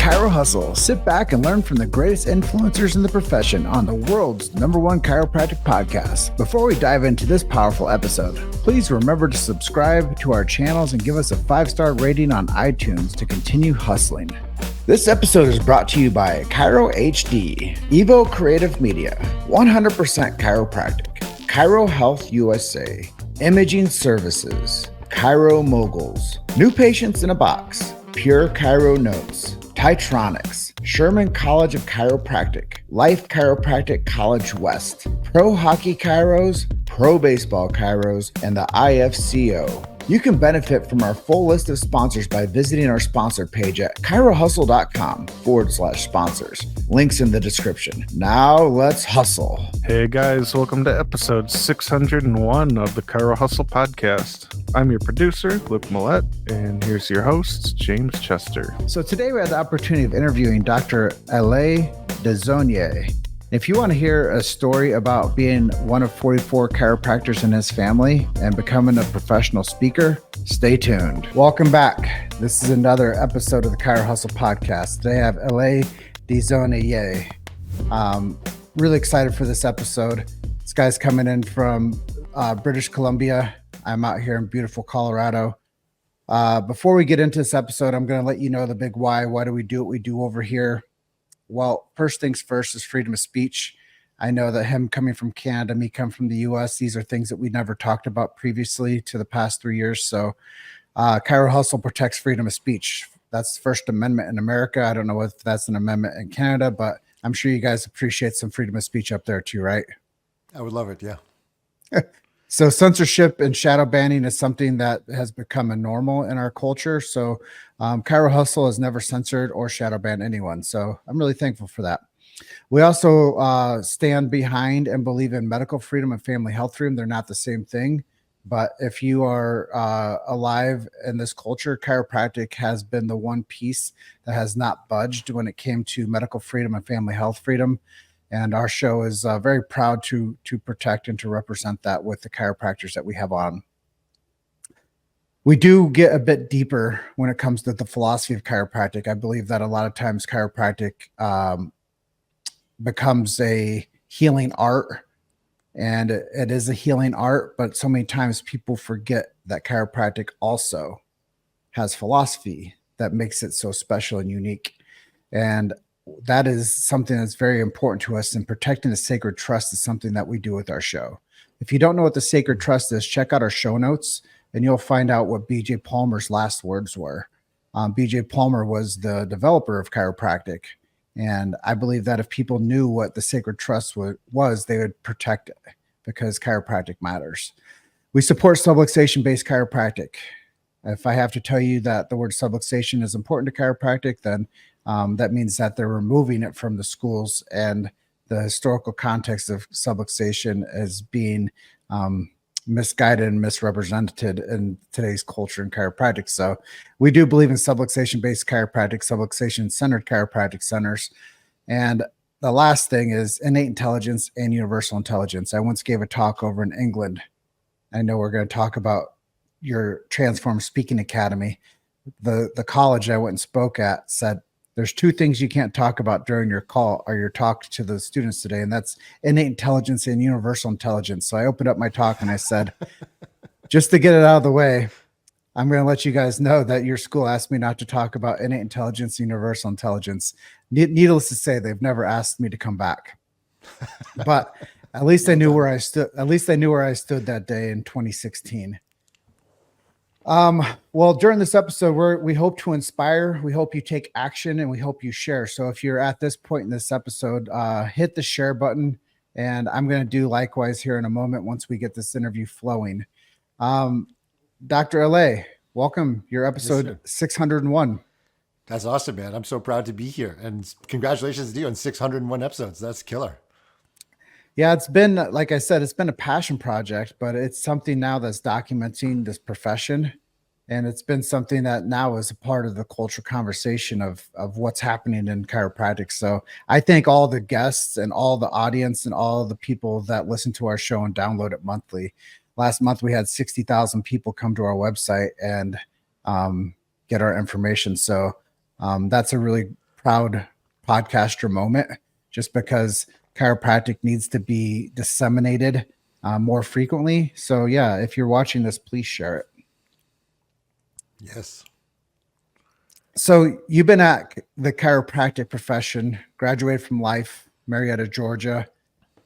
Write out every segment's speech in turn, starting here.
Chiro Hustle. Sit back and learn from the greatest influencers in the profession on the world's #1 chiropractic podcast. Before we dive into this powerful episode, please remember to subscribe to our channels and give us a 5-star rating on iTunes to continue hustling. This episode is brought to you by Chiro HD, Evo Creative Media, 100% Chiropractic, Chiro Health USA, Imaging Services, Chiro Moguls, New Patients in a Box, Pure Chiro Notes, Titronics, Sherman College of Chiropractic, Life Chiropractic College West, Pro Hockey Chiros, Pro Baseball Chiros, and the IFCO. You can benefit from our full list of sponsors by visiting our sponsor page at chirohustle.com/sponsors. Links in the description. Now let's hustle. Hey guys, welcome to episode 601 of the Chiro Hustle podcast. I'm your producer, Luke Millette, and here's your host, James Chester. So today we had the opportunity of interviewing Dr. Alain Desaulniers. If you want to hear a story about being one of 44 chiropractors in his family and becoming a professional speaker, stay tuned. Welcome back. This is another episode of the Chiro Hustle podcast. Today I have Alain Desaulniers. Really excited for this episode. This guy's coming in from British Columbia. I'm out here in beautiful Colorado. Before we get into this episode, I'm going to let you know the big why. Why do we do what we do over here? Well, first things first is freedom of speech. I know that him coming from Canada, me coming from the US, these are things that we never talked about previously to the past 3 years. So Chiro Hustle protects freedom of speech. That's the First Amendment in America. I don't know if that's an amendment in Canada, but I'm sure you guys appreciate some freedom of speech up there too, right? I would love it, yeah. So censorship and shadow banning is something that has become a normal in our culture. So Chiro Hustle has never censored or shadow banned anyone. So I'm really thankful for that. We also stand behind and believe in medical freedom and family health freedom. They're not the same thing. But if you are alive in this culture, chiropractic has been the one piece that has not budged when it came to medical freedom and family health freedom. And our show is very proud to protect and to represent that with the chiropractors that we have on. We do get a bit deeper when it comes to the philosophy of chiropractic. I believe that a lot of times chiropractic becomes a healing art, and it is a healing art, but so many times people forget that chiropractic also has philosophy that makes it so special and unique. And that is something that's very important to us, and protecting the sacred trust is something that we do with our show. If you don't know what the sacred trust is, check out our show notes and you'll find out what BJ Palmer's last words were. BJ Palmer was the developer of chiropractic. And I believe that if people knew what the sacred trust was, they would protect it, because chiropractic matters. We support subluxation-based chiropractic. If I have to tell you that the word subluxation is important to chiropractic, then that means that they're removing it from the schools, and the historical context of subluxation is being misguided and misrepresented in today's culture in chiropractic. So we do believe in subluxation-based chiropractic, subluxation-centered chiropractic centers. And the last thing is innate intelligence and universal intelligence. I once gave a talk over in England. I know we're going to talk about your Transform Speaking Academy. The college I went and spoke at said, there's 2 things you can't talk about during your call or your talk to the students today, and that's innate intelligence and universal intelligence. So I opened up my talk and I said, just to get it out of the way, I'm going to let you guys know that your school asked me not to talk about innate intelligence and universal intelligence. Needless to say, they've never asked me to come back. But at least I knew where I stood. At least I knew where I stood that day in 2016. Well, during this episode, we hope to inspire, we hope you take action, and we hope you share. So if you're at this point in this episode, hit the share button, and I'm going to do likewise here in a moment once we get this interview flowing. Dr. Alain, welcome. Your episode 601. That's awesome, man. I'm so proud to be here, and congratulations to you on 601 episodes. That's killer. Yeah, it's been, like I said, it's been a passion project, but it's something now that's documenting this profession. And it's been something that now is a part of the cultural conversation of what's happening in chiropractic. So I thank all the guests and all the audience and all the people that listen to our show and download it monthly. Last month, we had 60,000 people come to our website and get our information. So that's a really proud podcaster moment, just because chiropractic needs to be disseminated more frequently. So yeah, if you're watching this, please share it. Yes. So you've been at the chiropractic profession, graduated from Life, Marietta, Georgia,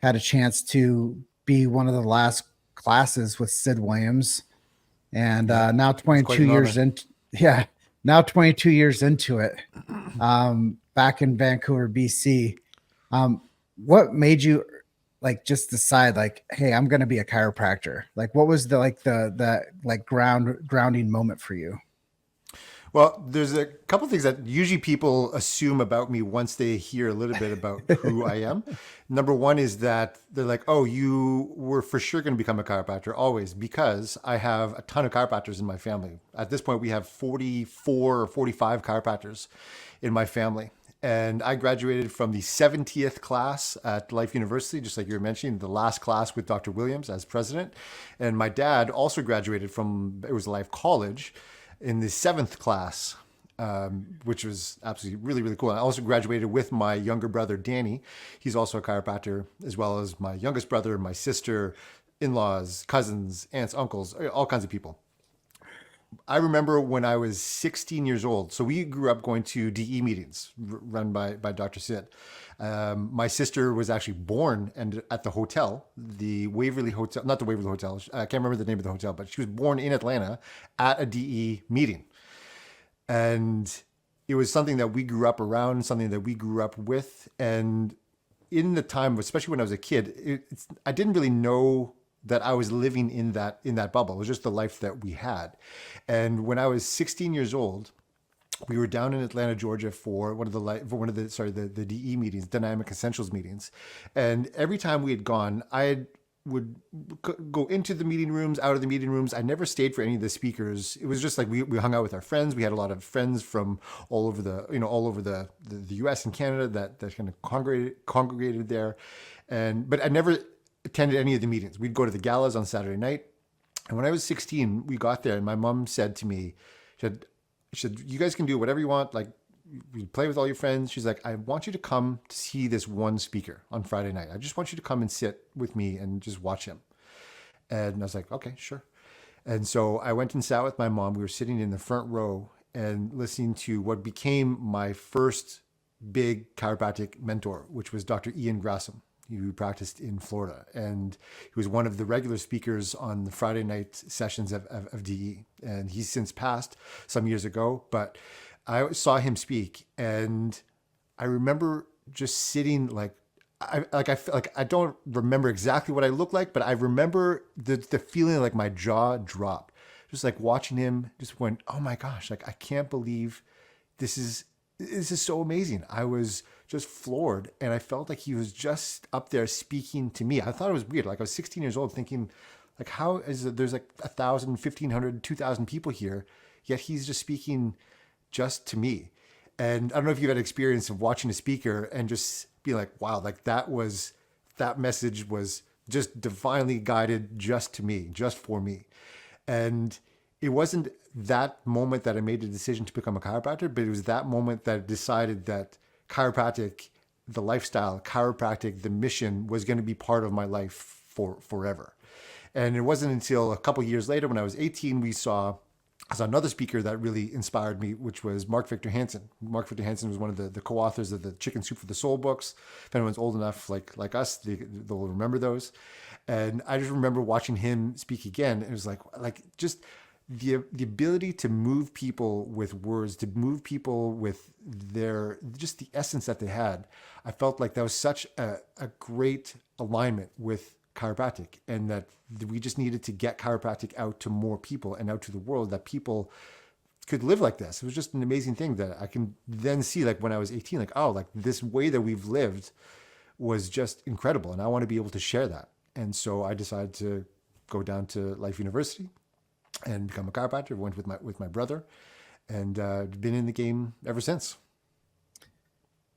had a chance to be one of the last classes with Sid Williams, and now 22 years in, now 22 years into it, back in Vancouver, BC. What made you like just decide like, hey, I'm going to be a chiropractor? Like, what was the grounding moment for you? Well, there's a couple things that usually people assume about me once they hear a little bit about who I am. Number one is that they're like, oh, you were for sure going to become a chiropractor always, because I have a ton of chiropractors in my family. At this point, we have 44 or 45 chiropractors in my family. And I graduated from the 70th class at Life University, just like you were mentioning, the last class with Dr. Williams as president. And my dad also graduated from, it was Life College, in the 7th class, which was absolutely really, really cool. I also graduated with my younger brother, Danny. He's also a chiropractor, as well as my youngest brother, my sister, in-laws, cousins, aunts, uncles, all kinds of people. I remember when I was 16 years old. So we grew up going to DE meetings run by Dr. Sid. My sister was actually born at the hotel, the Waverly Hotel, not the Waverly Hotel. I can't remember the name of the hotel, but she was born in Atlanta at a DE meeting. And it was something that we grew up around, something that we grew up with. And in the time, especially when I was a kid, I didn't really know that I was living in that bubble. It was just the life that we had. And when I was 16 years old, we were down in Atlanta, Georgia for the DE meetings, Dynamic Essentials meetings. And every time we had gone, I would go into the meeting rooms, out of the meeting rooms. I never stayed for any of the speakers. It was just like we hung out with our friends. We had a lot of friends from all over the US and Canada that kind of congregated there. But I never attended any of the meetings. We'd go to the galas on Saturday night. And when I was 16, we got there and my mom said to me, she said, you guys can do whatever you want. Like, you play with all your friends. She's like, I want you to come to see this one speaker on Friday night. I just want you to come and sit with me and just watch him. And I was like, okay, sure. And so I went and sat with my mom. We were sitting in the front row and listening to what became my first big chiropractic mentor, which was Dr. Ian Grassam, who practiced in Florida. And he was one of the regular speakers on the Friday night sessions of DE. And he's since passed some years ago, but I saw him speak and I remember just sitting I don't remember exactly what I look like, but I remember the feeling like my jaw dropped. Just like watching him, just went, oh my gosh, like I can't believe this is so amazing. I was just floored and I felt like he was just up there speaking to me. I thought it was weird. Like I was 16 years old thinking like, how is it, there's like 1,000, 1,500, 2,000 people here, yet he's just speaking just to me. And I don't know if you've had experience of watching a speaker and just be like, wow, like that message was just divinely guided just to me, just for me. And it wasn't that moment that I made the decision to become a chiropractor, but it was that moment that I decided that chiropractic, the lifestyle, chiropractic, the mission was going to be part of my life for forever. And it wasn't until a couple of years later, when I was 18, I saw another speaker that really inspired me, which was Mark Victor Hansen. Mark Victor Hansen was one of the co-authors of the Chicken Soup for the Soul books. If anyone's old enough, like us, they'll remember those. And I just remember watching him speak again. It was like just the ability to move people with words, to move people with just the essence that they had. I felt like that was such a great alignment with chiropractic, and that we just needed to get chiropractic out to more people and out to the world, that people could live like this. It was just an amazing thing that I can then see, like when I was 18, like, oh, like this way that we've lived was just incredible. And I want to be able to share that. And so I decided to go down to Life University and become a chiropractor. Went with my brother, and been in the game ever since.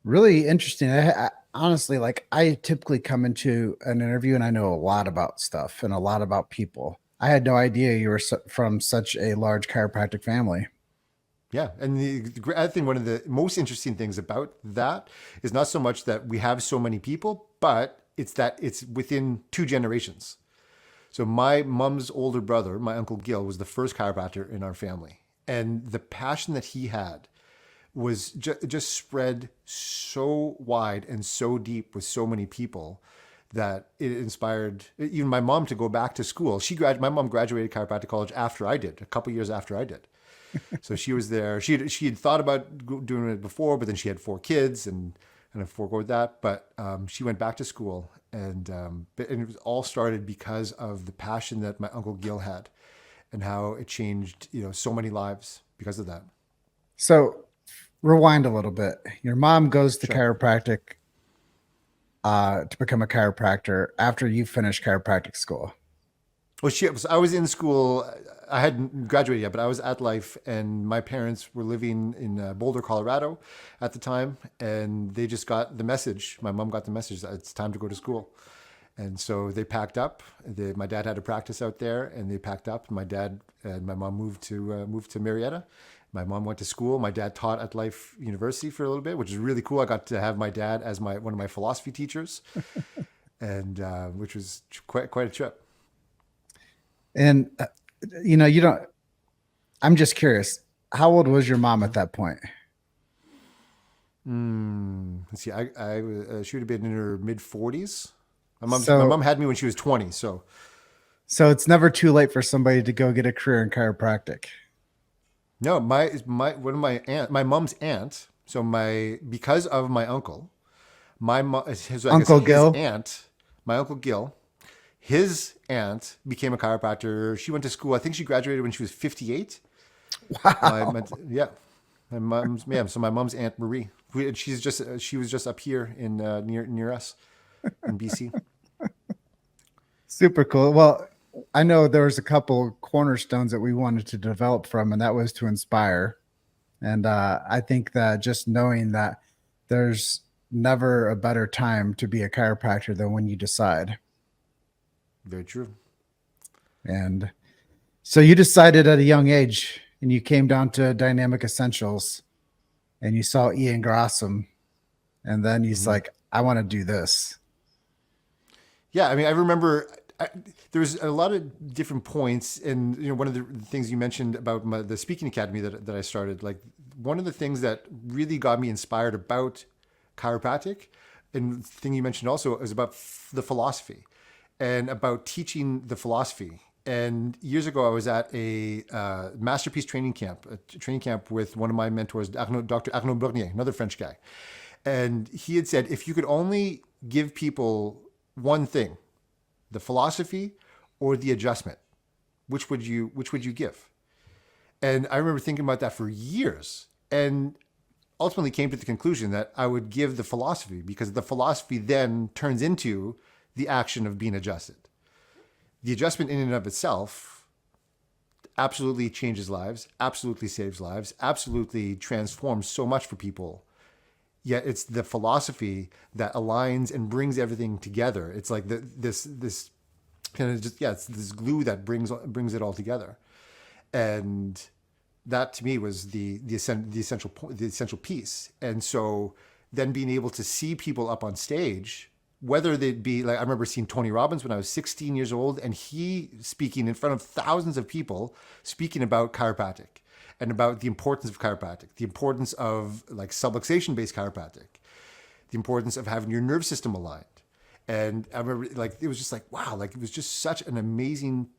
Really interesting. I honestly, like, I typically come into an interview and I know a lot about stuff and a lot about people. I had no idea you were from such a large chiropractic family. Yeah, and I think one of the most interesting things about that is not so much that we have so many people, but it's that it's within 2 generations. So my mom's older brother, my uncle Gil, was the first chiropractor in our family, and the passion that he had was just spread so wide and so deep with so many people that it inspired even my mom to go back to school. My mom graduated chiropractic college after I did, a couple years after I did. So she was there. She had thought about doing it before, but then she had 4 kids and kind of foregoed that. But she went back to school, and it was all started because of the passion that my uncle Gil had, and how it changed so many lives because of that. So rewind a little bit. Your mom goes to Sure. chiropractic to become a chiropractor after you finish chiropractic school. Well, I was in school. I hadn't graduated yet, but I was at Life, and my parents were living in Boulder, Colorado at the time, and they just got the message. My mom got the message that it's time to go to school. And so they packed up. My dad had a practice out there, and they packed up. My dad and my mom moved to Marietta. My mom went to school. My dad taught at Life University for a little bit, which is really cool. I got to have my dad as one of my philosophy teachers, and which was quite a trip. And you don't. I'm just curious. How old was your mom at that point? Let's see. She would have been in her mid-40s. My So mom had me when she was 20. So it's never too late for somebody to go get a career in chiropractic. no, my mom's aunt. So because of my uncle, my mom, Uncle Gil. My uncle Gil, his aunt became a chiropractor. She went to school. I think she graduated when she was 58. Wow. So my mom's aunt Marie. She was just up here in near us in BC. Super cool. Well, I know there was a couple cornerstones that we wanted to develop from, and that was to inspire. And I think that just knowing that there's never a better time to be a chiropractor than when you decide. Very true. And so you decided at a young age, and you came down to Dynamic Essentials, and you saw Ian Grossum, and then he's like, I want to do this. Yeah, I mean, I remember there's a lot of different points, and one of the things you mentioned about the speaking academy that I started. Like, one of the things that really got me inspired about chiropractic, and the thing you mentioned also, is about the philosophy and about teaching the philosophy. And years ago, I was at a masterpiece training camp with one of my mentors, Dr. Alain, another French guy. And he had said, if you could only give people one thing, the philosophy or the adjustment, which would you give? And I remember thinking about that for years, and ultimately came to the conclusion that I would give the philosophy, because the philosophy then turns into the action of being adjusted. The adjustment in and of itself absolutely changes lives, absolutely saves lives, absolutely transforms so much for people. Yet it's the philosophy that aligns and brings everything together. It's like this kind of it's this glue that brings it all together. And that to me was the essential piece. And so then being able to see people up on stage, whether they'd be like, I remember seeing Tony Robbins when I was 16 years old, and he speaking in front of thousands of people, speaking about chiropractic and about the importance of chiropractic, the importance of like subluxation-based chiropractic, the importance of having your nerve system aligned. And I remember like, it was just like, wow, like it was just such an amazing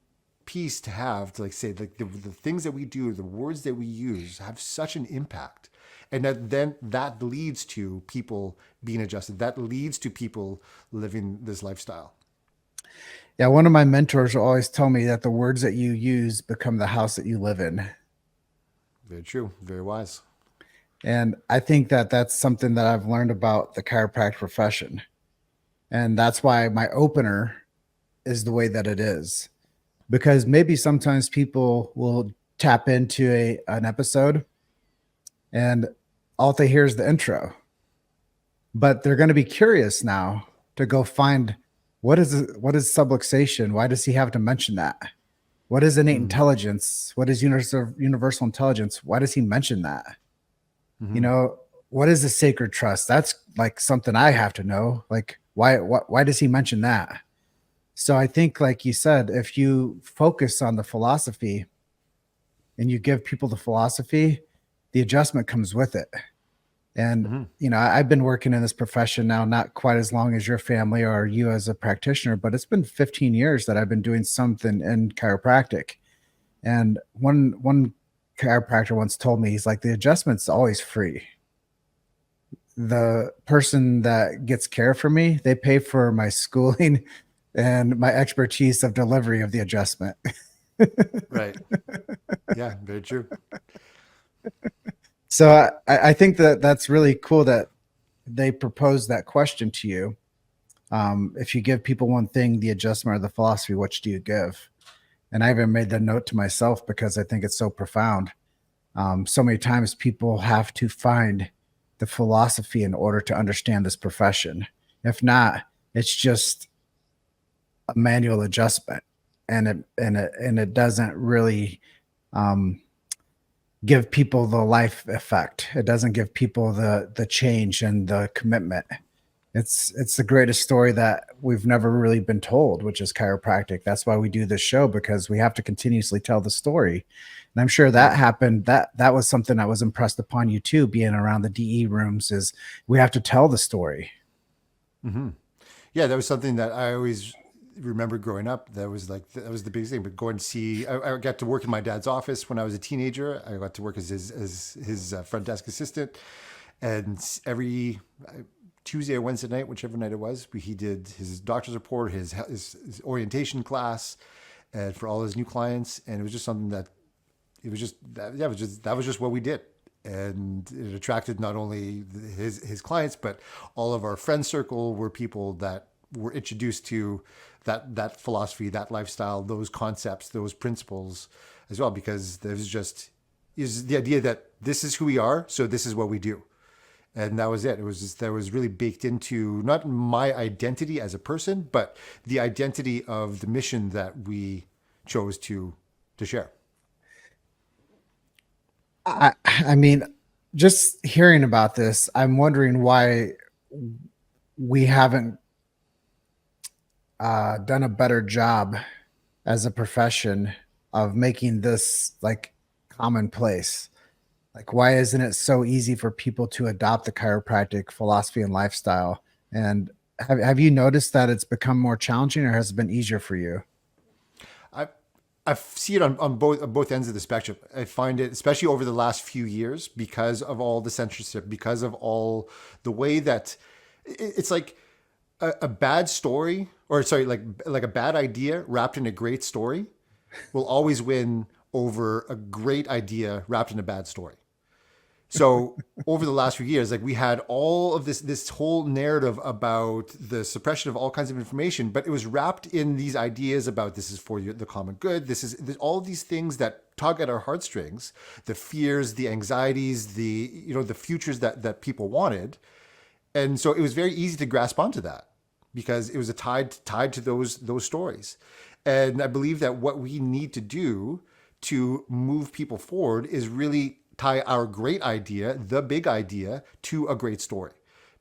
piece to have to like say like the things that we do, the words that we use have such an impact. And that leads to people being adjusted. That leads to people living this lifestyle. Yeah, one of my mentors will always tell me that the words that you use become the house that you live in. Very true. Very wise. And I think that that's something that I've learned about the chiropractic profession. And that's why my opener is the way that it is. Because maybe sometimes people will tap into an episode and all they hear is the intro. But they're going to be curious now to go find what is subluxation? Why does he have to mention that? What is innate intelligence? What is universal intelligence? Why does he mention that? You know, what is the sacred trust? That's like something I have to know. Like, why does he mention that? So I think, like you said, if you focus on the philosophy and you give people the philosophy, the adjustment comes with it. And, you know, I've been working in this profession now, not quite as long as your family or you as a practitioner, but it's been 15 years that I've been doing something in chiropractic. And one chiropractor once told me, he's like, the adjustment's always free. The person that gets care for me, they pay for my schooling and my expertise of delivery of the adjustment. Right. Yeah, very true. So I think that that's really cool that they propose that question to you. If you give people one thing, the adjustment or the philosophy, which do you give? And I even made the note to myself because I think it's so profound. So many times people have to find the philosophy in order to understand this profession. If not, it's just a manual adjustment, and it doesn't really give people the life effect. It doesn't give people the change and the commitment. It's the greatest story that we've never really been told, which is chiropractic. That's why we do this show, because we have to continuously tell the story. And I'm sure that happened. That was something that was impressed upon you too, being around the DE rooms, is we have to tell the story. Yeah, that was something that I always remember growing up. That was the biggest thing. But going to see, I got to work in my dad's office when I was a teenager. I got to work as his front desk assistant, and every Tuesday or Wednesday night, whichever night it was, he did his doctor's report, his orientation class, and for all his new clients. And it was just something that that was just what we did. And it attracted not only his clients, but all of our friend circle were people that were introduced to that philosophy, that lifestyle, those concepts, those principles as well, because is the idea that this is who we are, so this is what we do. And that was it. It was just, that was really baked into not my identity as a person, but the identity of the mission that we chose to share. I mean, just hearing about this, I'm wondering why we haven't done a better job as a profession of making this like commonplace. Like, why isn't it so easy for people to adopt the chiropractic philosophy and lifestyle? And have you noticed that it's become more challenging, or has it been easier for you? I see it on both ends of the spectrum. I find it, especially over the last few years, because of all the censorship, because of all the way that it's like a bad story, or sorry, like a bad idea wrapped in a great story will always win over a great idea wrapped in a bad story. So over the last few years, like we had all of this whole narrative about the suppression of all kinds of information, but it was wrapped in these ideas about this is for the common good. There's all of these things that tug at our heartstrings, the fears, the anxieties, the futures that people wanted. And so it was very easy to grasp onto that because it was tied to those stories. And I believe that what we need to do to move people forward is really tie our great idea, the big idea, to a great story,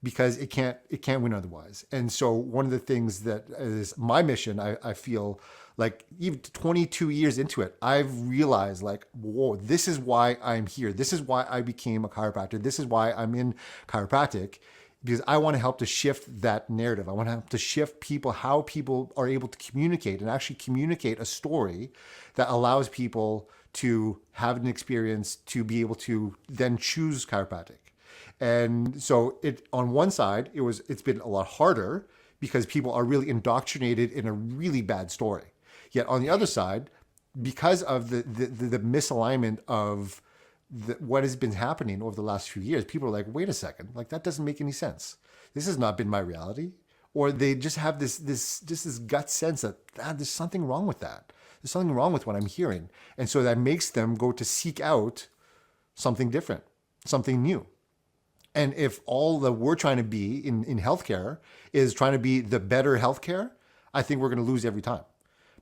because it can't win otherwise. And so one of the things that is my mission, I feel like even 22 years into it, I've realized like, whoa, this is why I'm here. This is why I became a chiropractor. This is why I'm in chiropractic, because I want to help to shift that narrative. I want to help to shift how people are able to communicate and actually communicate a story that allows people to have an experience to be able to then choose chiropractic. And so on one side, it's been a lot harder because people are really indoctrinated in a really bad story. Yet on the other side, because of the misalignment of what has been happening over the last few years, people are like, wait a second, like that doesn't make any sense. This has not been my reality. Or they just have this gut sense that there's something wrong with that. There's something wrong with what I'm hearing. And so that makes them go to seek out something different, something new. And if all that we're trying to be in healthcare is trying to be the better healthcare, I think we're going to lose every time.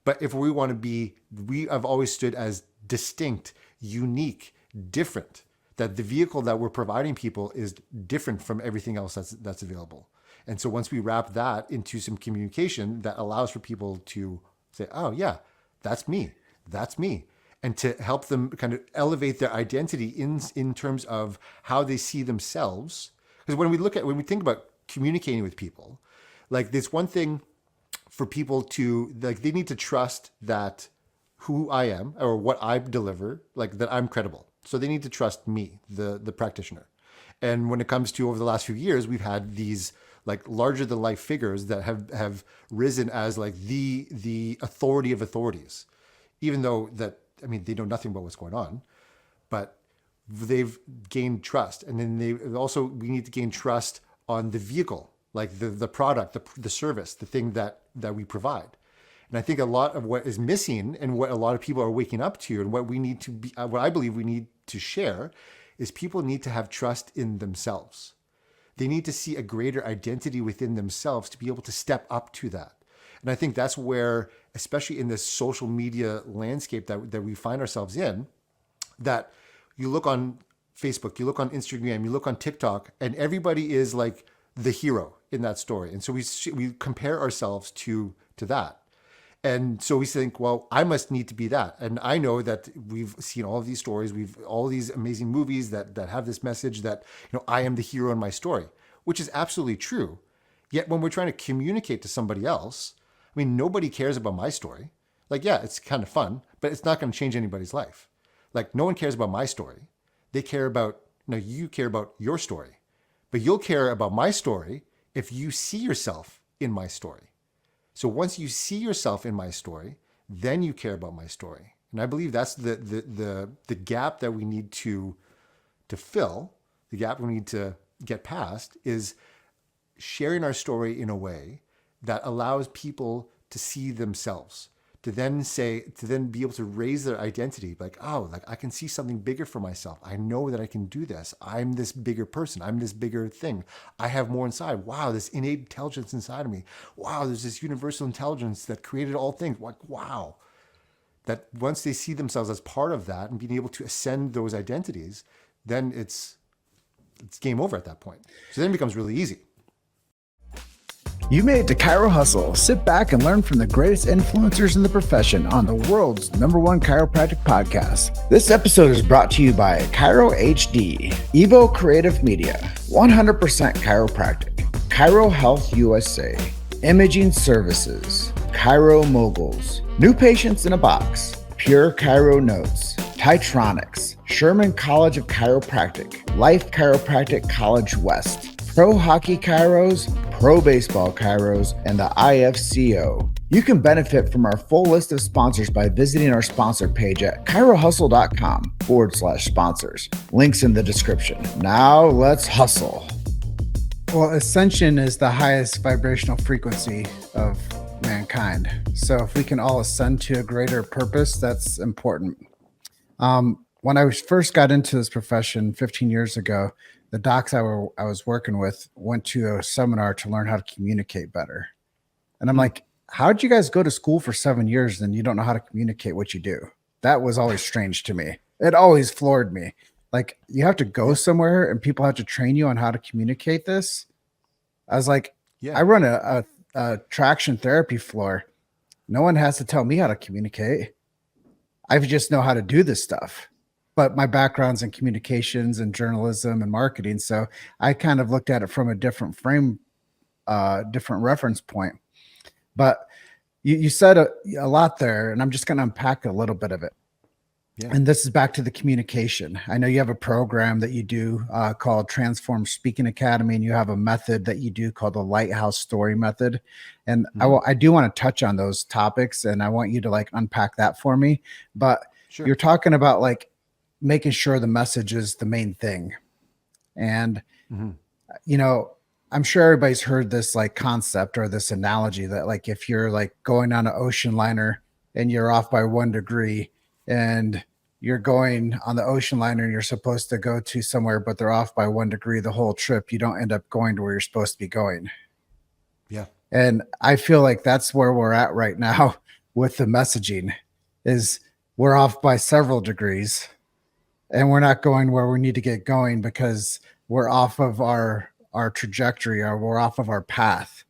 But if we want to be, we have always stood as distinct, unique, different, that the vehicle that we're providing people is different from everything else that's available. And so once we wrap that into some communication that allows for people to say, oh yeah, that's me, and to help them kind of elevate their identity in terms of how they see themselves. Because when we think about communicating with people, like there's one thing for people to, like, they need to trust that who I am or what I deliver, like that I'm credible. So they need to trust me, the practitioner. And when it comes to over the last few years, we've had these like larger than life figures that have risen as like the authority of authorities, even though that, I mean, they know nothing about what's going on, but they've gained trust. And then we need to gain trust on the vehicle, like the product, the service, the thing that we provide. And I think a lot of what is missing and what a lot of people are waking up to, and what we need to be, what I believe we need to share, is people need to have trust in themselves. They need to see a greater identity within themselves to be able to step up to that. And I think that's where, especially in this social media landscape that we find ourselves in, that you look on Facebook, you look on Instagram, you look on TikTok, and everybody is like the hero in that story. And so we compare ourselves to that. And so we think, well, I must need to be that. And I know that we've seen all of these stories, all these amazing movies that have this message that, I am the hero in my story, which is absolutely true. Yet when we're trying to communicate to somebody else, I mean, nobody cares about my story. Like, yeah, it's kind of fun, but it's not going to change anybody's life. Like, no one cares about my story. They care about, you care about your story, but you'll care about my story if you see yourself in my story. So once you see yourself in my story, then you care about my story. And I believe that's the gap that we need to fill, the gap we need to get past, is sharing our story in a way that allows people to see themselves, to then be able to raise their identity, like, oh, like I can see something bigger for myself. I know that I can do this. I'm this bigger person. I'm this bigger thing. I have more inside. Wow, this innate intelligence inside of me. Wow, there's this universal intelligence that created all things. Like, wow. That once they see themselves as part of that and being able to ascend those identities, then it's game over at that point. So then it becomes really easy. You made it to Chiro Hustle. Sit back and learn from the greatest influencers in the profession on the world's #1 chiropractic podcast. This episode is brought to you by Chiro HD, Evo Creative Media, 100% Chiropractic, Chiro Health USA, Imaging Services, Chiro Moguls, New Patients in a Box, Pure Chiro Notes, Titronics, Sherman College of Chiropractic, Life Chiropractic College West, Pro Hockey Chiros, Pro Baseball Chiros, and the IFCO. You can benefit from our full list of sponsors by visiting our sponsor page at chirohustle.com/sponsors. Links in the description. Now let's hustle. Well, ascension is the highest vibrational frequency of mankind. So if we can all ascend to a greater purpose, that's important. When I first got into this profession 15 years ago, the docs I was working with went to a seminar to learn how to communicate better. And I'm like, how did you guys go to school for 7 years and you don't know how to communicate what you do? That was always strange to me. It always floored me. Like, you have to go somewhere and people have to train you on how to communicate this. I was like, I run a traction therapy floor. No one has to tell me how to communicate. I just know how to do this stuff. But my background's in communications and journalism and marketing. So I kind of looked at it from a different different reference point. But you said a lot there, and I'm just going to unpack a little bit of it. Yeah. And this is back to the communication. I know you have a program that you do called Transform Speaking Academy, and you have a method that you do called the Lighthouse Story Method. And I do want to touch on those topics, and I want you to like unpack that for me. But you're talking about like making sure the message is the main thing. And, I'm sure everybody's heard this like concept or this analogy that like, if you're like going on an ocean liner and you're off by 1 degree and you're going on the ocean liner and you're supposed to go to somewhere, but they're off by 1 degree the whole trip, you don't end up going to where you're supposed to be going. Yeah. And I feel like that's where we're at right now with the messaging is we're off by several degrees and we're not going where we need to get going because we're off of our trajectory, or we're off of our path.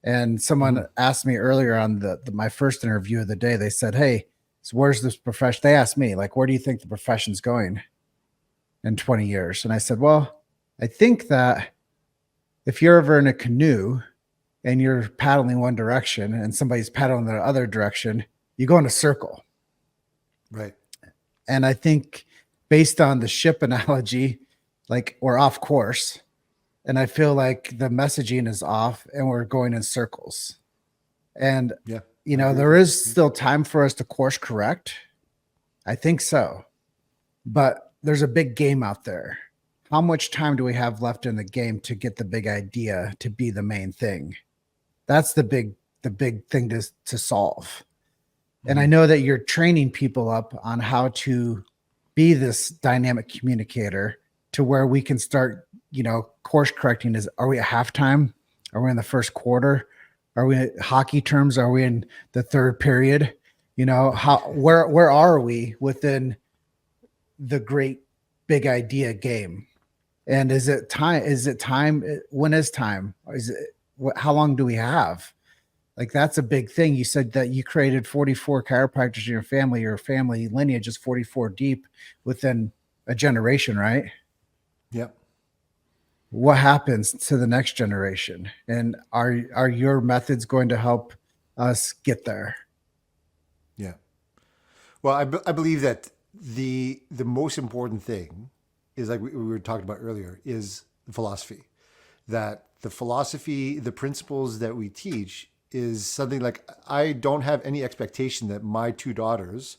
And someone asked me earlier on my first interview of the day, they said, hey, so where's this profession? They asked me, like, where do you think the profession's going in 20 years? And I said, well, I think that if you're ever in a canoe and you're paddling one direction and somebody's paddling the other direction, you go in a circle. Right. And I think based on the ship analogy, like we're off course. And I feel like the messaging is off and we're going in circles. And, there is still time for us to course correct. I think so. But there's a big game out there. How much time do we have left in the game to get the big idea to be the main thing? That's the big thing to solve. And I know that you're training people up on how to be this dynamic communicator to where we can start, course correcting. Are we at halftime? Are we in the first quarter? Are we in hockey terms? Are we in the third period? Where are we within the great big idea game? And is it time? When is time? How long do we have? Like, that's a big thing. You said that you created 44 chiropractors in your family lineage is 44 deep within a generation, right? Yep. What happens to the next generation? And are your methods going to help us get there? Yeah. Well, I believe that the most important thing is, like we were talking about earlier, is the philosophy. That the philosophy, the principles that we teach is something like, I don't have any expectation that my two daughters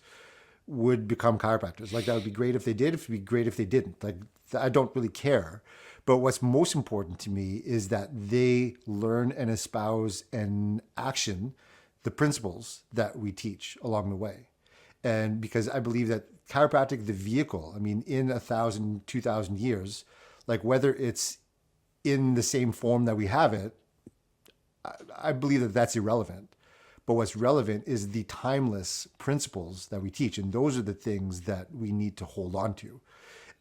would become chiropractors. Like, that would be great if they did. It would be great if they didn't. Like, I don't really care. But what's most important to me is that they learn and espouse and action the principles that we teach along the way. And because I believe that chiropractic, the vehicle, I mean, in 1,000, 2,000 years, like whether it's in the same form that we have it, I believe that that's irrelevant. But what's relevant is the timeless principles that we teach. And those are the things that we need to hold on to.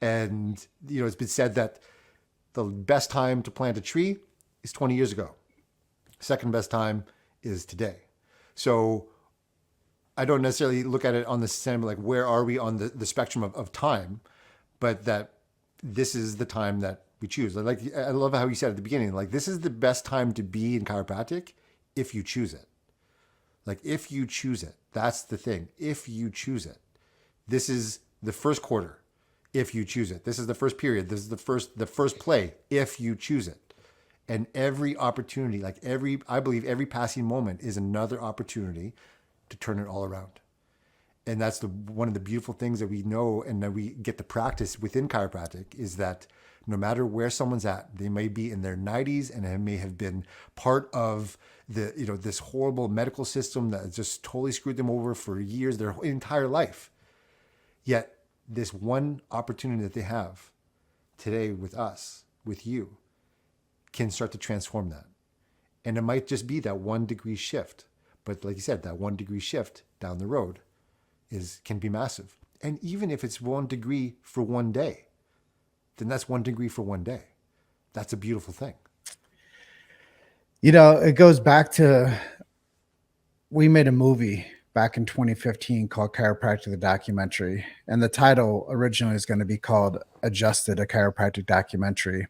And, it's been said that the best time to plant a tree is 20 years ago. Second best time is today. So I don't necessarily look at it on the same, like, where are we on the spectrum of time, but that this is the time that we choose. Like, I love how you said at the beginning, like, this is the best time to be in chiropractic if you choose it. Like, if you choose it, that's the thing. If you choose it, this is the first quarter. If you choose it, this is the first period. This is the first play. If you choose it, and every opportunity, I believe every passing moment is another opportunity to turn it all around. And that's one of the beautiful things that we know and that we get to practice within chiropractic is that no matter where someone's at, they may be in their 90s and it may have been part of this horrible medical system that just totally screwed them over for years, their entire life. Yet this one opportunity that they have today with us, with you, can start to transform that. And it might just be that 1 degree shift. But like you said, that 1 degree shift down the road can be massive. And even if it's 1 degree for one day, then that's 1 degree for one day. That's a beautiful thing. It goes back to, we made a movie back in 2015 called Chiropractic, the documentary. And the title originally is going to be called Adjusted, a chiropractic documentary.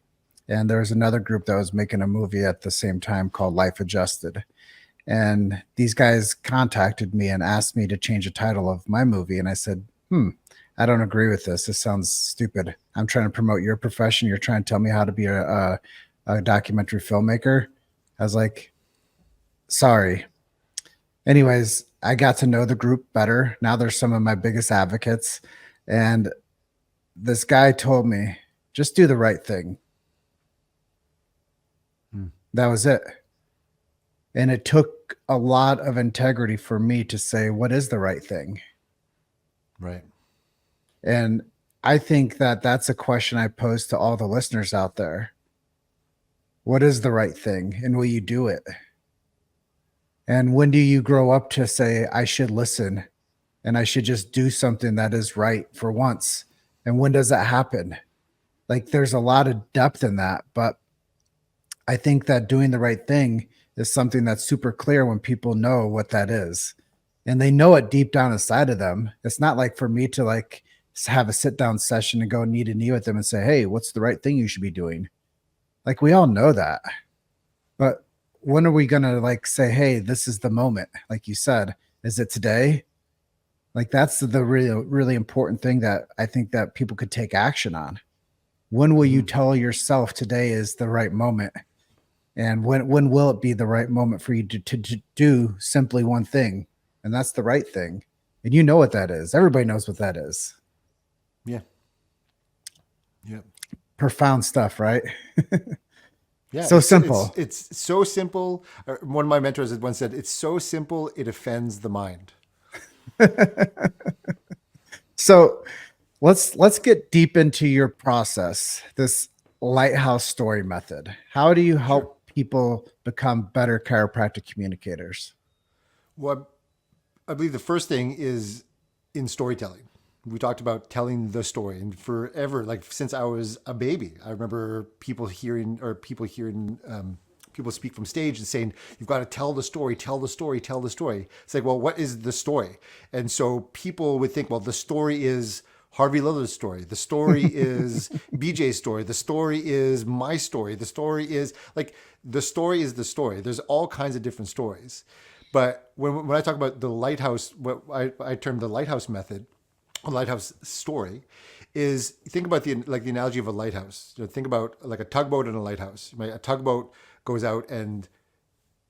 And there was another group that was making a movie at the same time called Life Adjusted. And these guys contacted me and asked me to change the title of my movie. And I said, I don't agree with this. This sounds stupid. I'm trying to promote your profession. You're trying to tell me how to be a documentary filmmaker. I was like, sorry. Anyways, I got to know the group better. Now they're some of my biggest advocates. And this guy told me, just do the right thing. That was it. And it took a lot of integrity for me to say, what is the right thing? Right. And I think that that's a question I pose to all the listeners out there. What is the right thing? And will you do it? And when do you grow up to say, I should listen and I should just do something that is right for once? And when does that happen? Like there's a lot of depth in that, but I think that doing the right thing is something that's super clear when people know what that is. And they know it deep down inside of them. It's not like for me to like have a sit down session and go knee to knee with them and say, hey, what's the right thing you should be doing? Like we all know that. But when are we going to like say, hey, this is the moment? Like you said, is it today? Like that's the really, really important thing that I think that people could take action on. When will you tell yourself today is the right moment? And when will it be the right moment for you to do simply one thing? And that's the right thing. And you know what that is. Everybody knows what that is. Yeah. Yeah. Profound stuff, right? Yeah. So simple. It's so simple. One of my mentors had once said, it's so simple, it offends the mind. So let's get deep into your process, this Lighthouse Story Method. How do you help people become better chiropractic communicators? Well, I believe the first thing is in storytelling. We talked about telling the story, and forever, like since I was a baby, I remember people people speak from stage and saying, you've got to tell the story, tell the story, tell the story. It's like, well, what is the story? And so people would think, well, the story is Harvey Lillard's story. The story is BJ's story. The story is my story. The story is like, the story is the story. There's all kinds of different stories. But when I talk about the lighthouse, what I term the lighthouse method, or lighthouse story, is think about the analogy of a lighthouse. Think about like a tugboat and a lighthouse. Right? A tugboat goes out and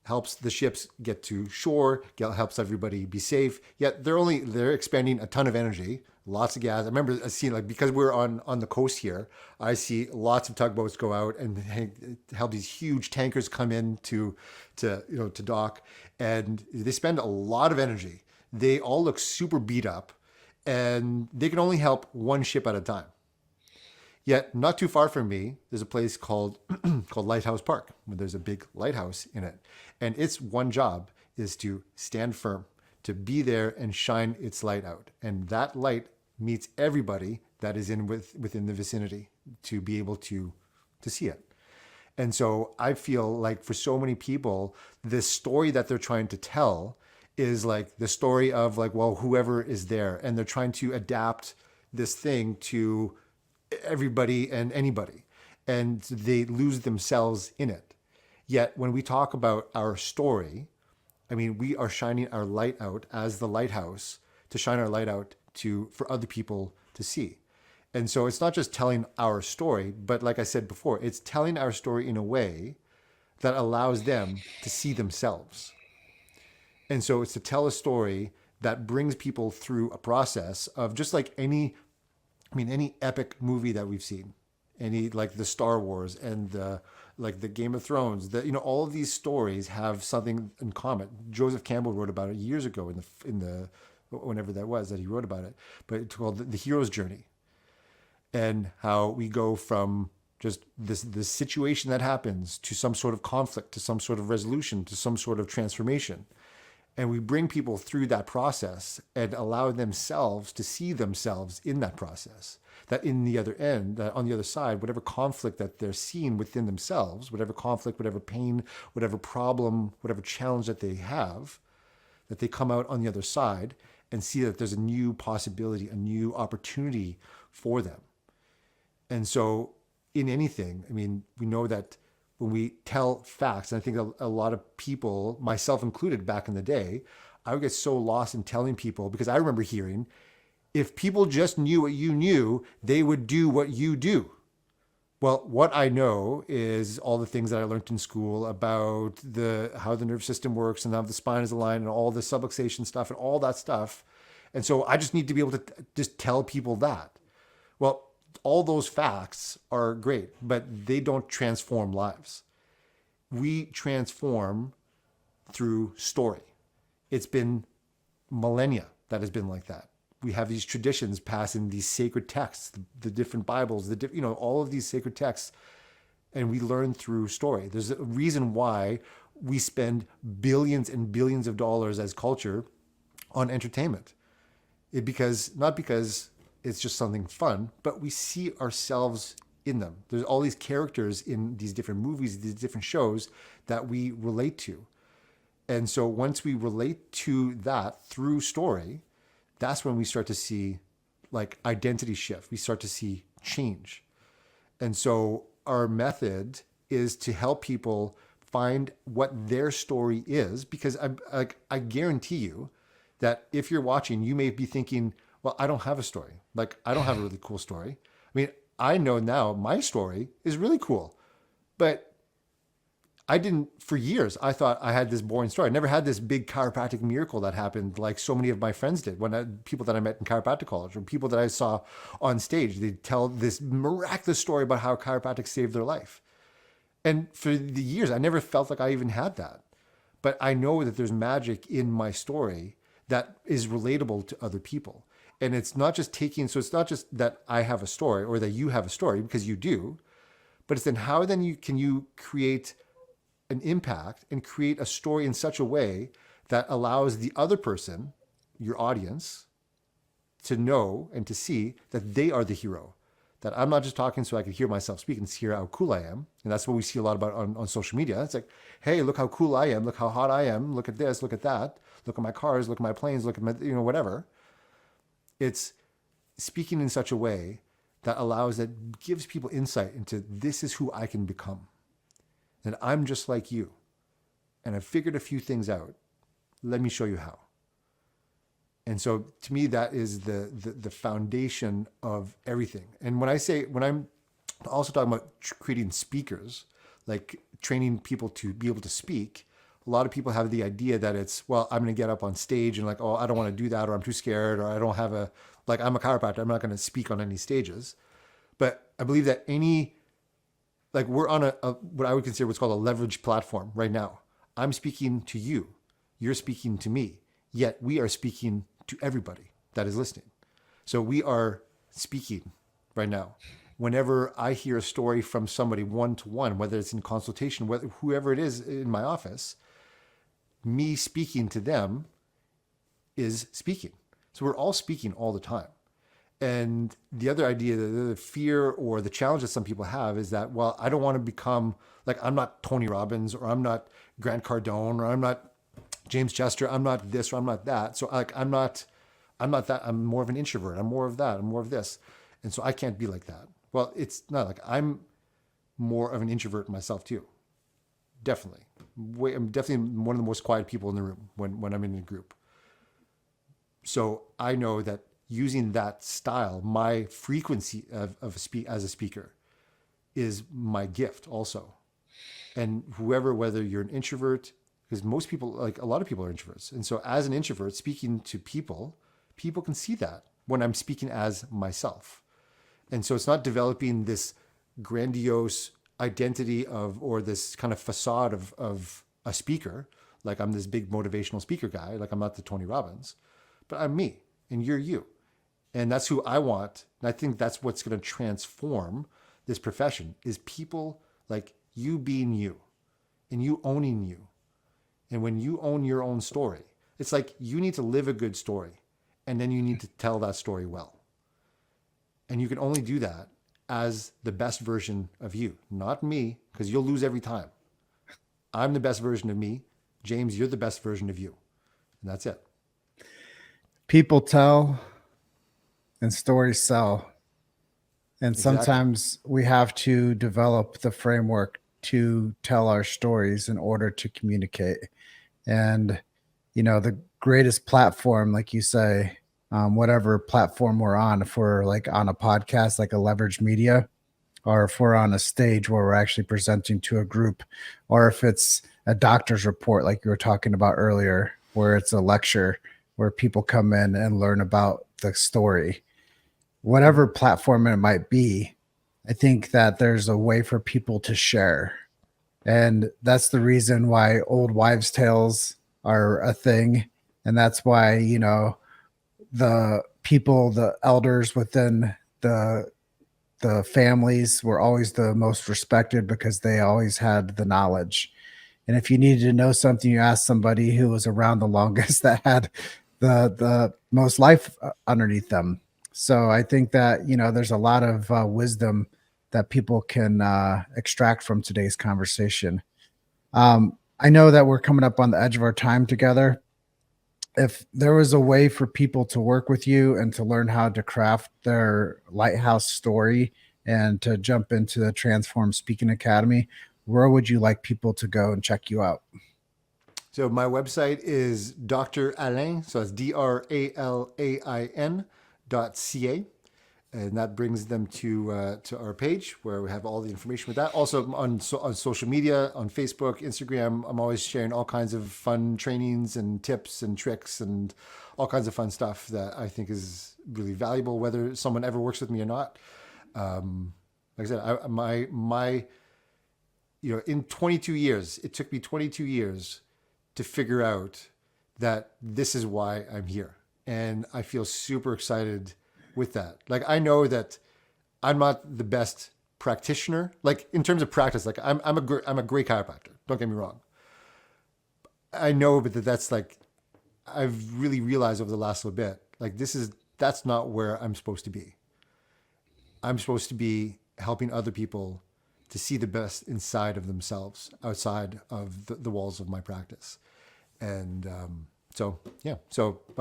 helps the ships get to shore, helps everybody be safe. Yet they're expending a ton of energy, lots of gas. I remember seeing, like, because we're on the coast here, I see lots of tugboats go out and help these huge tankers come in to dock, and they spend a lot of energy. They all look super beat up, and they can only help one ship at a time. Yet, not too far from me, there's a place called Lighthouse Park, where there's a big lighthouse in it. And its one job is to stand firm, to be there and shine its light out. And that light meets everybody that is within the vicinity to be able to see it. And so I feel like for so many people, this story that they're trying to tell is like the story of like, well, whoever is there, and they're trying to adapt this thing to everybody and anybody, and they lose themselves in it. Yet when we talk about our story, I mean, we are shining our light out as the lighthouse to shine our light out for other people to see. And so it's not just telling our story, but like I said before, it's telling our story in a way that allows them to see themselves. And so it's to tell a story that brings people through a process of just like any epic movie that we've seen, any like the Star Wars and the Game of Thrones, all of these stories have something in common. Joseph Campbell wrote about it years ago in the whenever that was that he wrote about it, but it's called the hero's journey, and how we go from just this situation that happens to some sort of conflict, to some sort of resolution, to some sort of transformation. And we bring people through that process and allow themselves to see themselves in that process. That in the other end, that on the other side, whatever conflict that they're seeing within themselves, whatever conflict, whatever pain, whatever problem, whatever challenge that they have, that they come out on the other side and see that there's a new possibility, a new opportunity for them. And so in anything, I mean, we know that when we tell facts, and I think a lot of people, myself included back in the day, I would get so lost in telling people, because I remember hearing, if people just knew what you knew, they would do what you do. Well, what I know is all the things that I learned in school about how the nervous system works and how the spine is aligned and all the subluxation stuff and all that stuff. And so I just need to be able to just tell people that. Well, all those facts are great, but they don't transform lives. We transform through story. It's been millennia that has been like that. We have these traditions passing these sacred texts, the different Bibles, all of these sacred texts, and we learn through story. There's a reason why we spend billions and billions of dollars as culture on entertainment. Not because it's just something fun, but we see ourselves in them. There's all these characters in these different movies, these different shows that we relate to. And so once we relate to that through story, that's when we start to see like identity shift. We start to see change. And so our method is to help people find what their story is, because I guarantee you that if you're watching, you may be thinking, well, I don't have a story. Like, I don't have a really cool story. I mean, I know now my story is really cool, but I didn't, for years, I thought I had this boring story. I never had this big chiropractic miracle that happened like so many of my friends did. People that I met in chiropractic college or people that I saw on stage, they'd tell this miraculous story about how chiropractic saved their life. And for the years, I never felt like I even had that. But I know that there's magic in my story that is relatable to other people. And it's not just it's not just that I have a story or that you have a story, because you do, but it's then how then can you create an impact and create a story in such a way that allows the other person, your audience, to know and to see that they are the hero. That I'm not just talking so I can hear myself speak and hear how cool I am. And that's what we see a lot about on social media. It's like, hey, look how cool I am. Look how hot I am. Look at this, look at that. Look at my cars, look at my planes, look at my, whatever. It's speaking in such a way that gives people insight into this is who I can become. And I'm just like you. And I've figured a few things out. Let me show you how. And so to me, that is the foundation of everything. And when I'm also talking about creating speakers, like training people to be able to speak, a lot of people have the idea that it's, well, I'm going to get up on stage and like, oh, I don't want to do that, or I'm too scared, or I don't have I'm a chiropractor, I'm not going to speak on any stages. But I believe that we're on what I would consider what's called a leverage platform right now. I'm speaking to you, you're speaking to me, yet we are speaking to everybody that is listening. So we are speaking right now. Whenever I hear a story from somebody one-to-one, whether it's in consultation, whoever it is in my office, me speaking to them is speaking. So we're all speaking all the time. And the other idea, the fear or the challenge that some people have is that, well, I don't want to become, like, I'm not Tony Robbins, or I'm not Grant Cardone, or I'm not James Chester, I'm not this, or I'm not that. So like, I'm not that, I'm more of an introvert. I'm more of that, I'm more of this. And so I can't be like that. Well, it's not like I'm more of an introvert myself too. Definitely. I'm definitely one of the most quiet people in the room when I'm in a group. So I know that using that style, my frequency as a speaker is my gift also. And whether you're an introvert, because most people, like a lot of people are introverts. And so as an introvert speaking to people can see that when I'm speaking as myself. And so it's not developing this grandiose identity or this kind of facade of a speaker, like I'm this big motivational speaker guy, like I'm not the Tony Robbins, but I'm me and you're you. And that's who I want. And I think that's what's going to transform this profession, is people like you being you and you owning you. And when you own your own story, it's like you need to live a good story, and then you need to tell that story well. And you can only do that as the best version of you, not me, because you'll lose every time. I'm the best version of me. James, you're the best version of you. And that's it. People tell and stories sell. And Exactly. sometimes we have to develop the framework to tell our stories in order to communicate. And, the greatest platform, like you say, whatever platform we're on, if we're like on a podcast, like a leverage media, or if we're on a stage where we're actually presenting to a group, or if it's a doctor's report, like you were talking about earlier, where it's a lecture where people come in and learn about the story, whatever platform it might be, I think that there's a way for people to share. And that's the reason why old wives' tales are a thing. And that's why, the people, the elders within the families were always the most respected, because they always had the knowledge. And if you needed to know something, you asked somebody who was around the longest that had the most life underneath them. So I think that, there's a lot of wisdom that people can extract from today's conversation. I know that we're coming up on the edge of our time together. If there was a way for people to work with you and to learn how to craft their Lighthouse story and to jump into the Transform Speaking Academy, where would you like people to go and check you out? So my website is Dr. Alain, so it's DRALAIN.ca. And that brings them to our page where we have all the information with that. Also on social media, on Facebook, Instagram, I'm always sharing all kinds of fun trainings and tips and tricks and all kinds of fun stuff that I think is really valuable, whether someone ever works with me or not. Like I said, my in 22 years, it took me 22 years to figure out that this is why I'm here. And I feel super excited with that. Like, I know that I'm not the best practitioner, like in terms of practice, like I'm a great chiropractor. Don't get me wrong. I know, but that's like, I've really realized over the last little bit, like that's not where I'm supposed to be. I'm supposed to be helping other people to see the best inside of themselves outside of the walls of my practice. And so my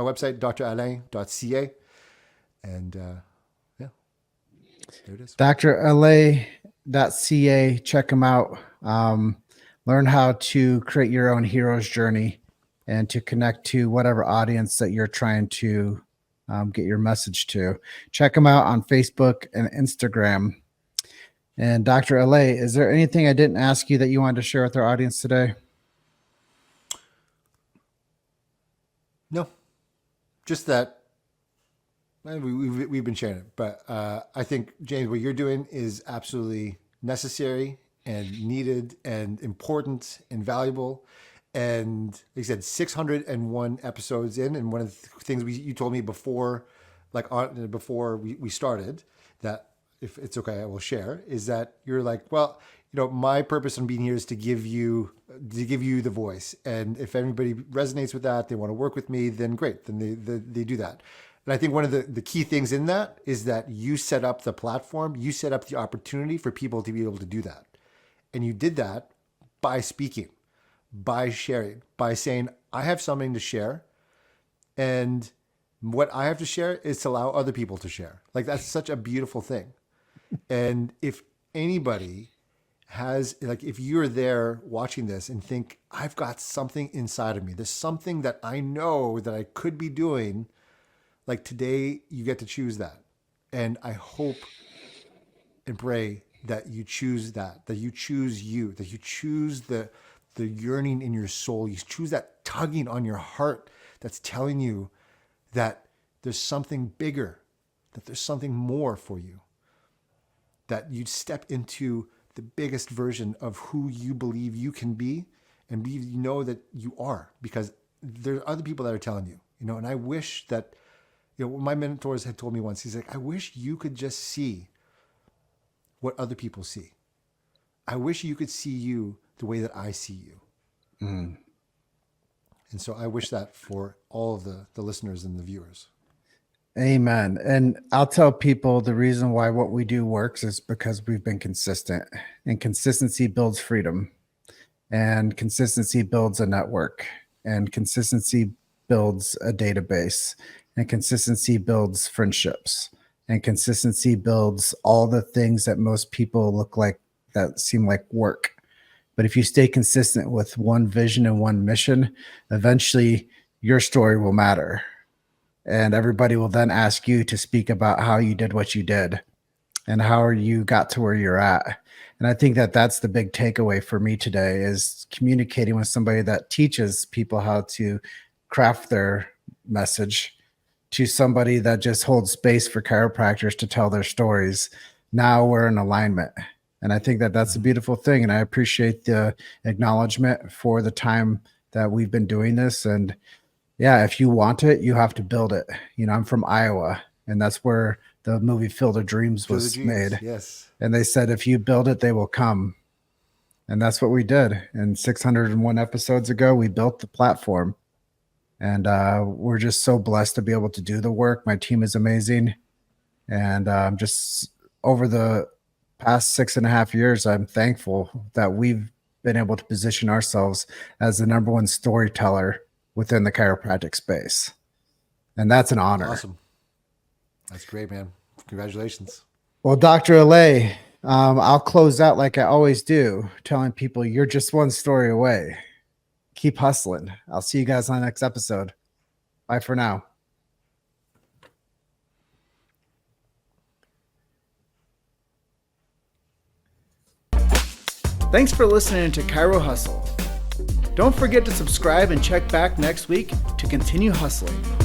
website, dralain.ca. And there it is. drla.ca. Check them out. Learn how to create your own hero's journey and to connect to whatever audience that you're trying to get your message to. Check them out on Facebook and Instagram. And Dr. Alain, is there anything I didn't ask you that you wanted to share with our audience today? No, just that we've been sharing it, but I think, James, what you're doing is absolutely necessary and needed and important and valuable. And like you said, 601 episodes in, and one of the things you told me before, before we started, that if it's okay, I will share, is that you're like, well, my purpose in being here is to give you the voice. And if anybody resonates with that, they want to work with me, then great. Then they do that. And I think one of the key things in that is that you set up the platform, you set up the opportunity for people to be able to do that. And you did that by speaking, by sharing, by saying, I have something to share. And what I have to share is to allow other people to share. Like, that's such a beautiful thing. And if anybody has, like, if you're there watching this and think, I've got something inside of me, there's something that I know that I could be doing, like, today you get to choose that. And I hope and pray that you choose that you choose you, that you choose the yearning in your soul. You choose that tugging on your heart that's telling you that there's something bigger, that there's something more for you, that you step into the biggest version of who you believe you can be and believe you know that you are, because there are other people that are telling you, and I wish that, my mentors had told me once, he's like, I wish you could just see what other people see. I wish you could see you the way that I see you. And so I wish that for all of the listeners and the viewers. Amen. And I'll tell people the reason why what we do works is because we've been consistent, and consistency builds freedom, and consistency builds a network, and consistency builds a database, and consistency builds friendships, and consistency builds all the things that most people look like that seem like work. But if you stay consistent with one vision and one mission, eventually your story will matter. And everybody will then ask you to speak about how you did what you did and how you got to where you're at. And I think that that's the big takeaway for me today, is communicating with somebody that teaches people how to craft their message, to somebody that just holds space for chiropractors to tell their stories. Now we're in alignment. And I think that that's a beautiful thing. And I appreciate the acknowledgement for the time that we've been doing this. And yeah, if you want it, you have to build it. I'm from Iowa, and that's where the movie Field of Dreams was made. Yes. And they said, if you build it, they will come. And that's what we did. And 601 episodes ago, we built the platform. And we're just so blessed to be able to do the work. My team is amazing. And just over the past 6.5 years, I'm thankful that we've been able to position ourselves as the number one storyteller within the chiropractic space. And that's an honor. Awesome. That's great, man. Congratulations. Well, Dr. Alain, I'll close out like I always do, telling people you're just one story away. Keep hustling. I'll see you guys on the next episode. Bye for now. Thanks for listening to Chiro Hustle. Don't forget to subscribe and check back next week to continue hustling.